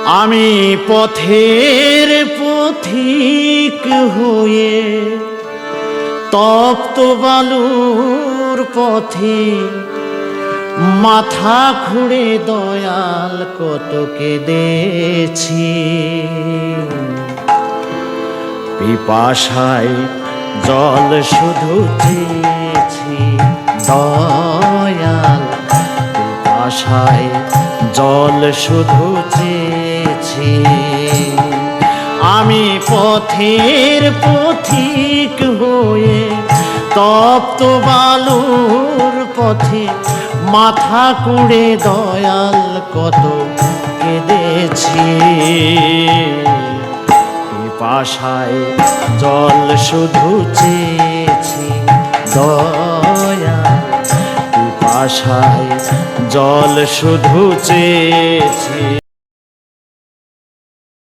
আমি পথের পথিক হয়ে তপ্ত বালুর পথে মাথা খুঁড়ে দয়াল কত কেঁদেছি। পিপাসায় জল শুধু চেয়েছি দয়াল, পিপাসায় জল শুধু চেয়েছি। আমি পথের পথিক হয়ে তপ্ত বালুর পথে মাথা কুঁড়ে দয়াল কত কেঁদেছি। পিপাসায় জল শুধু চেয়েছি দয়াল, পিপাসায় জল শুধু চেয়েছি।